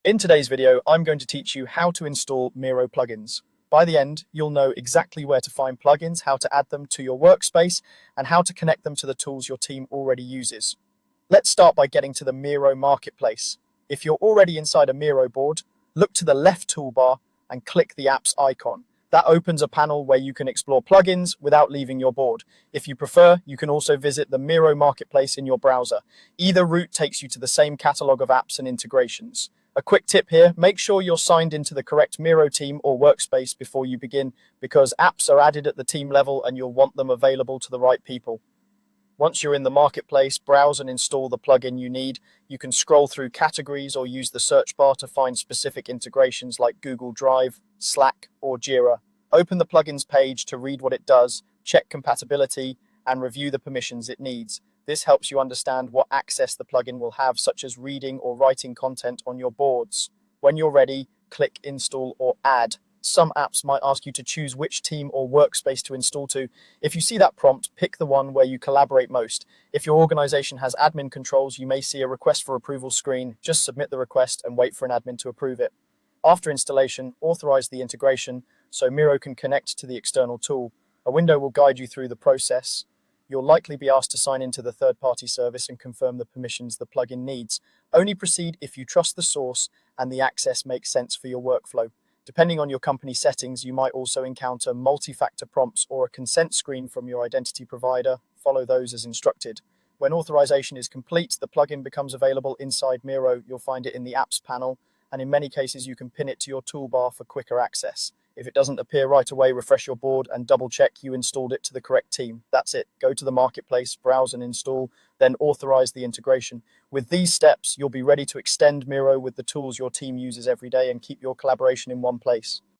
In today's video, I'm going to teach you how to install Miro plugins. By the end, you'll know exactly where to find plugins, how to add them to your workspace, and how to connect them to the tools your team already uses. Let's start by getting to the Miro marketplace. If you're already inside a Miro board, look to the left toolbar and click the apps icon. That opens a panel where you can explore plugins without leaving your board. If you prefer, you can also visit the Miro marketplace in your browser. Either route takes you to the same catalog of apps and integrations. A quick tip here, make sure you're signed into the correct Miro team or workspace before you begin, because apps are added at the team level and you'll want them available to the right people. Once you're in the marketplace, browse and install the plugin you need. You can scroll through categories or use the search bar to find specific integrations like Google Drive, Slack, or Jira. Open the plugins page to read what it does, check compatibility, and review the permissions it needs. This helps you understand what access the plugin will have, such as reading or writing content on your boards. When you're ready, click Install or Add. Some apps might ask you to choose which team or workspace to install to. If you see that prompt, pick the one where you collaborate most. If your organization has admin controls, you may see a request for approval screen. Just submit the request and wait for an admin to approve it. After installation, authorize the integration so Miro can connect to the external tool. A window will guide you through the process. You'll likely be asked to sign into the third-party service and confirm the permissions the plugin needs. Only proceed if you trust the source and the access makes sense for your workflow. Depending on your company settings, you might also encounter multi-factor prompts or a consent screen from your identity provider. Follow those as instructed. When authorization is complete, the plugin becomes available inside Miro. You'll find it in the Apps panel, and in many cases, you can pin it to your toolbar for quicker access. If it doesn't appear right away, refresh your board and double check you installed it to the correct team. That's it. Go to the marketplace, browse and install, then authorize the integration. With these steps, you'll be ready to extend Miro with the tools your team uses every day and keep your collaboration in one place.